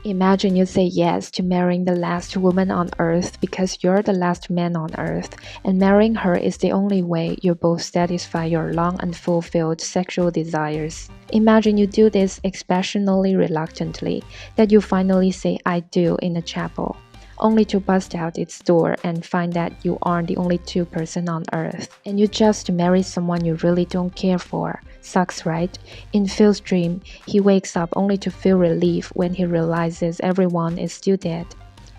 Imagine you say yes to marrying the last woman on earth because you're the last man on earth, and marrying her is the only way you both satisfy your long unfulfilled sexual desires. Imagine you do this exceptionally reluctantly, that you finally say I do in a chapel, only to bust out its door and find that you aren't the only two person on earth, and you just marry someone you really don't care for. Sucks, right? In Phil's dream, he wakes up only to feel relief when he realizes everyone is still dead.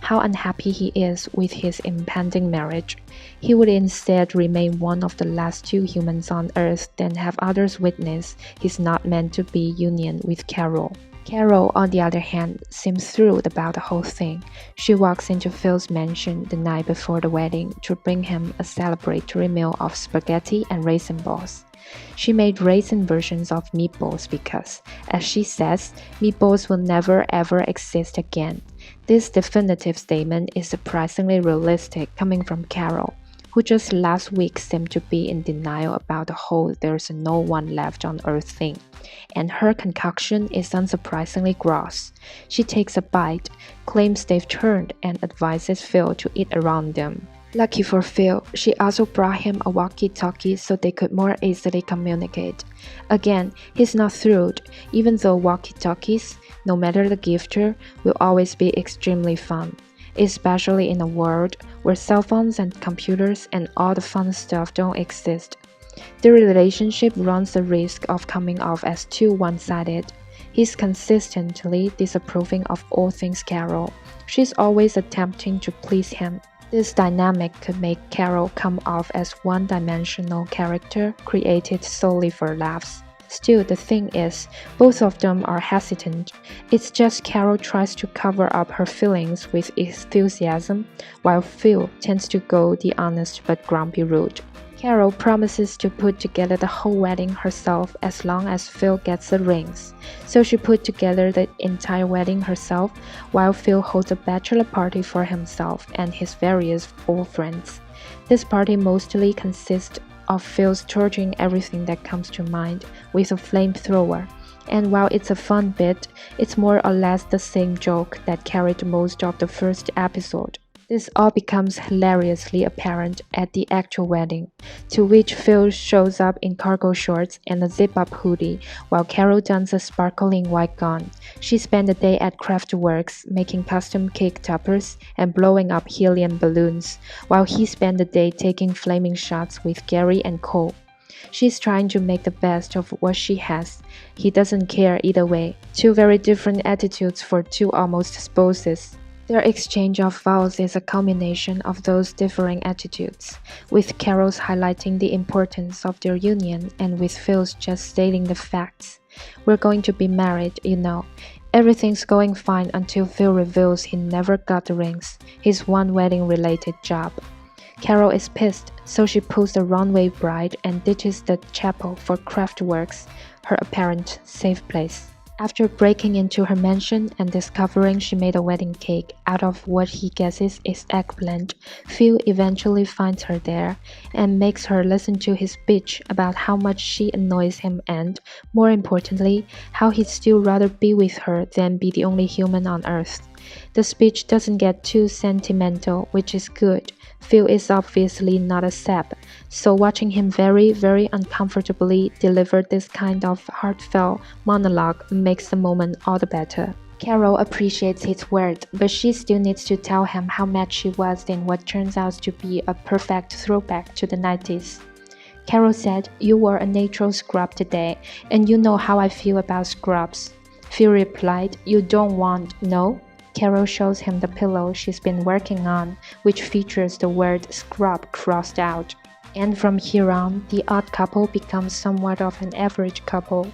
How unhappy he is with his impending marriage. He would instead remain one of the last two humans on Earth than have others witness his not meant to be union with Carol. Carol, on the other hand, seems thrilled about the whole thing. She walks into Phil's mansion the night before the wedding to bring him a celebratory meal of spaghetti and raisin balls. She made raisin versions of meatballs because, as she says, meatballs will never ever exist again. This definitive statement is surprisingly realistic coming from Carol, who just last week seemed to be in denial about the whole there's no one left on earth thing, and her concoction is unsurprisingly gross. She takes a bite, claims they've turned, and advises Phil to eat around them. Lucky for Phil, she also brought him a walkie-talkie so they could more easily communicate. Again, he's not thrilled, even though walkie-talkies, no matter the gifter, will always be extremely fun, especially in a world where cell phones and computers and all the fun stuff don't exist. The relationship runs the risk of coming off as too one-sided. He's consistently disapproving of all things Carol. She's always attempting to please him. This dynamic could make Carol come off as one-dimensional character created solely for laughs. Still, the thing is, both of them are hesitant. It's just Carol tries to cover up her feelings with enthusiasm, while Phil tends to go the honest but grumpy route. Carol promises to put together the whole wedding herself as long as Phil gets the rings. So she put together the entire wedding herself, while Phil holds a bachelor party for himself and his various old friends. This party mostly consists of Phil's torching everything that comes to mind with a flamethrower. And while it's a fun bit, it's more or less the same joke that carried most of the first episode. This all becomes hilariously apparent at the actual wedding, to which Phil shows up in cargo shorts and a zip-up hoodie, while Carol dons a sparkling white gown. She spent the day at Craftworks making custom cake toppers and blowing up helium balloons, while he spent the day taking flaming shots with Gary and Cole. She's trying to make the best of what she has. He doesn't care either way. Two very different attitudes for two almost spouses. Their exchange of vows is a culmination of those differing attitudes, with Carol's highlighting the importance of their union and with Phil's just stating the facts. We're going to be married, you know. Everything's going fine until Phil reveals he never got the rings, his one wedding-related job. Carol is pissed, so she pulls the runway bride and ditches the chapel for Craftworks, her apparent safe place. After breaking into her mansion and discovering she made a wedding cake out of what he guesses is eggplant, Phil eventually finds her there and makes her listen to his bitch about how much she annoys him and, more importantly, how he'd still rather be with her than be the only human on Earth. The speech doesn't get too sentimental, which is good. Phil is obviously not a sap, so watching him very, very uncomfortably deliver this kind of heartfelt monologue makes the moment all the better. Carol appreciates his word, but she still needs to tell him how mad she was in what turns out to be a perfect throwback to the 90s. Carol said, "You wore a natural scrub today, and you know how I feel about scrubs." Phil replied, "You don't want, no?" Carol shows him the pillow she's been working on, which features the word scrub crossed out. And from here on, the odd couple becomes somewhat of an average couple.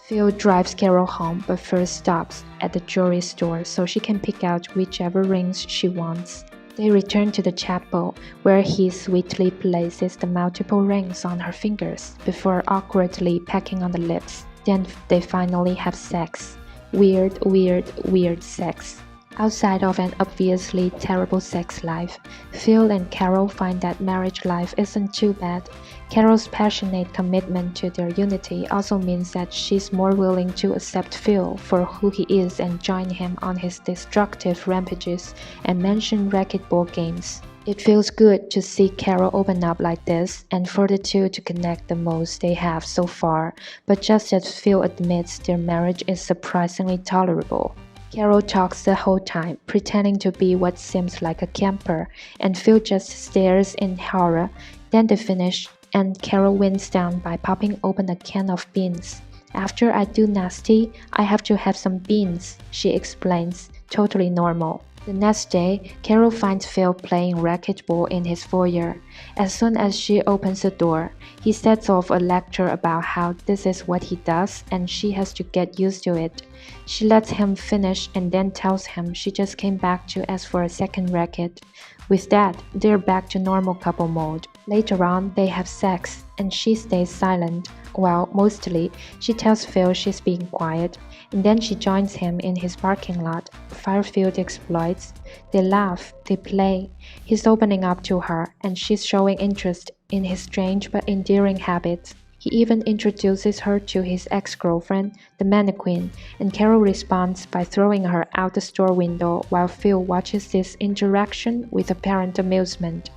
Phil drives Carol home, but first stops at the jewelry store so she can pick out whichever rings she wants. They return to the chapel, where he sweetly places the multiple rings on her fingers before awkwardly pecking on the lips. Then they finally have sex. Weird, weird, weird sex. Outside of an obviously terrible sex life, Phil and Carol find that marriage life isn't too bad. Carol's passionate commitment to their unity also means that she's more willing to accept Phil for who he is and join him on his destructive rampages and mention racquetball games. It feels good to see Carol open up like this and for the two to connect the most they have so far, but just as Phil admits their marriage is surprisingly tolerable. Carol talks the whole time, pretending to be what seems like a camper, and Phil just stares in horror. Then they finish, and Carol winds down by popping open a can of beans. After I do nasty, I have to have some beans, she explains, totally normal. The next day, Carol finds Phil playing racquetball in his foyer. As soon as she opens the door, he sets off a lecture about how this is what he does and she has to get used to it. She lets him finish and then tells him she just came back to ask for a second racket. With that, they're back to normal couple mode. Later on, they have sex, and she stays silent. Well, mostly, she tells Phil she's being quiet, and then she joins him in his parking lot. Fire-filled exploits. They laugh, they play. He's opening up to her, and she's showing interest in his strange but endearing habits. He even introduces her to his ex-girlfriend, the mannequin, and Carol responds by throwing her out the store window while Phil watches this interaction with apparent amusement.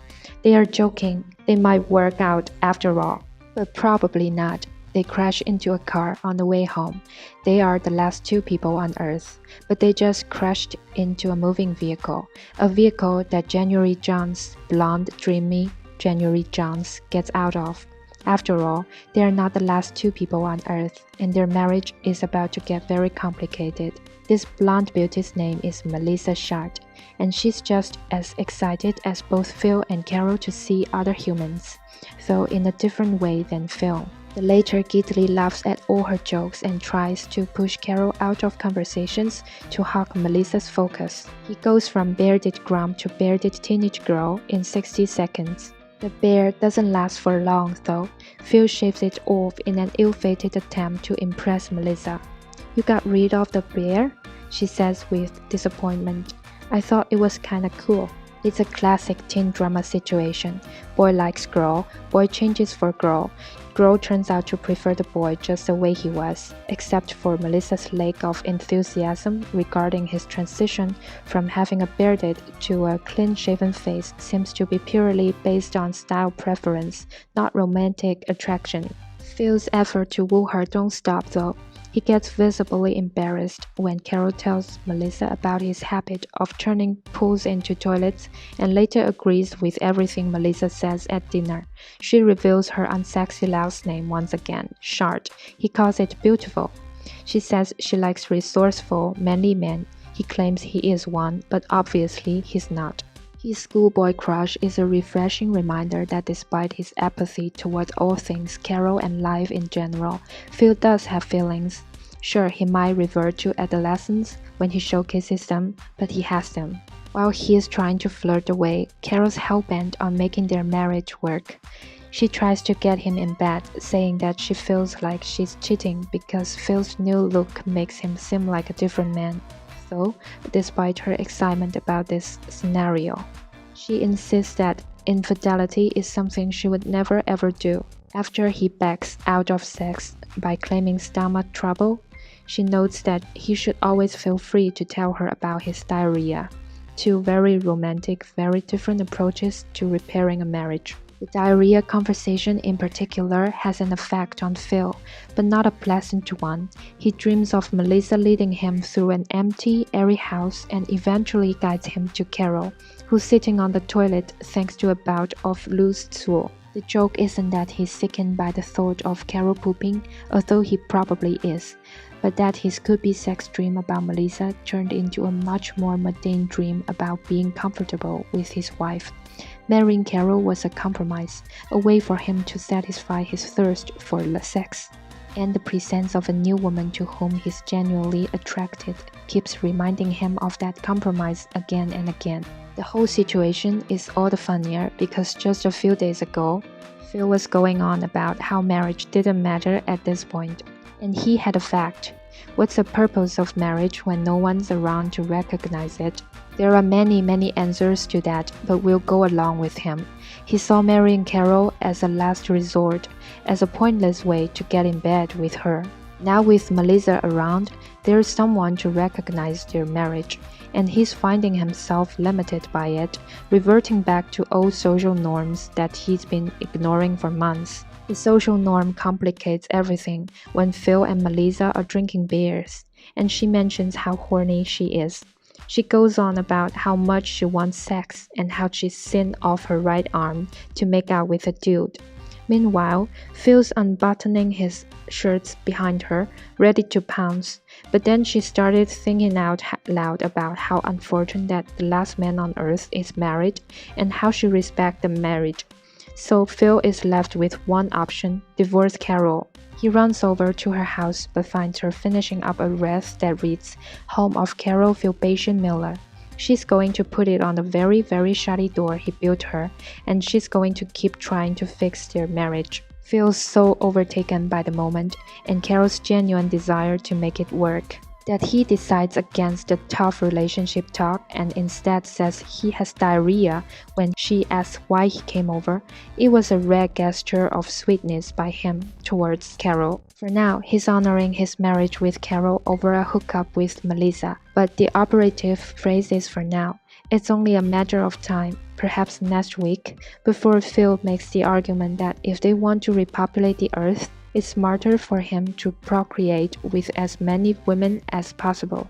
They are joking, they might work out after all, but probably not. They crash into a car on the way home. They are the last two people on Earth, but they just crashed into a moving vehicle, a vehicle that January Jones, blonde, dreamy January Jones, gets out of. After all, they are not the last two people on Earth, and their marriage is about to get very complicated. This blonde beauty's name is Melissa Shard, and she's just as excited as both Phil and Carol to see other humans, though in a different way than Phil. The latter giddily laughs at all her jokes and tries to push Carol out of conversations to hog Melissa's focus. He goes from bearded grump to bearded teenage girl in 60 seconds. The beard doesn't last for long, though. Phil shaves it off in an ill-fated attempt to impress Melissa. "You got rid of the beard?" she says with disappointment. "I thought it was kinda cool." It's a classic teen drama situation. Boy likes girl, boy changes for girl. Girl turns out to prefer the boy just the way he was, except for Melissa's lack of enthusiasm regarding his transition from having a bearded to a clean-shaven face seems to be purely based on style preference, not romantic attraction. Phil's effort to woo her don't stop though. He gets visibly embarrassed when Carol tells Melissa about his habit of turning pools into toilets and later agrees with everything Melissa says at dinner. She reveals her unsexy last name once again, Shard. He calls it beautiful. She says she likes resourceful, manly men. He claims he is one, but obviously he's not. His schoolboy crush is a refreshing reminder that despite his apathy toward all things Carol and life in general, Phil does have feelings. Sure, he might revert to adolescence when he showcases them, but he has them. While he is trying to flirt away, Carol's hell-bent on making their marriage work. She tries to get him in bed, saying that she feels like she's cheating because Phil's new look makes him seem like a different man. So, despite her excitement about this scenario, she insists that infidelity is something she would never ever do. After he backs out of sex by claiming stomach trouble, she notes that he should always feel free to tell her about his diarrhea. Two very romantic, very different approaches to repairing a marriage. The diarrhea conversation in particular has an effect on Phil, but not a pleasant one. He dreams of Melissa leading him through an empty, airy house and eventually guides him to Carol, who's sitting on the toilet thanks to a bout of loose stool. The joke isn't that he's sickened by the thought of Carol pooping, although he probably is, but that his could-be sex dream about Melissa turned into a much more mundane dream about being comfortable with his wife. Marrying Carol was a compromise, a way for him to satisfy his thirst for sex. And the presence of a new woman to whom he's genuinely attracted keeps reminding him of that compromise again and again. The whole situation is all the funnier because just a few days ago, Phil was going on about how marriage didn't matter at this point. And he had a fact. What's the purpose of marriage when no one's around to recognize it? There are many answers to that, but we'll go along with him. He saw marrying Carol as a last resort, as a pointless way to get in bed with her. Now with Melissa around, there's someone to recognize their marriage, and he's finding himself limited by it, reverting back to old social norms that he's been ignoring for months. The social norm complicates everything when Phil and Melissa are drinking beers, and she mentions how horny she is. She goes on about how much she wants sex and how she's seen off her right arm to make out with a dude. Meanwhile, Phil's unbuttoning his shirts behind her, ready to pounce, but then she started thinking out loud about how unfortunate that the last man on earth is married and how she respects the marriage. So Phil is left with one option, divorce Carol. He runs over to her house but finds her finishing up a wreath that reads, Home of Carol Philpation Miller. She's going to put it on the very shoddy door he built her, and she's going to keep trying to fix their marriage. Phil's so overtaken by the moment and Carol's genuine desire to make it work that he decides against the tough relationship talk and instead says he has diarrhea when she asks why he came over. It was a rare gesture of sweetness by him towards Carol. For now, he's honoring his marriage with Carol over a hookup with Melissa, but the operative phrase is for now. It's only a matter of time, perhaps next week, before Phil makes the argument that if they want to repopulate the earth, it's smarter for him to procreate with as many women as possible.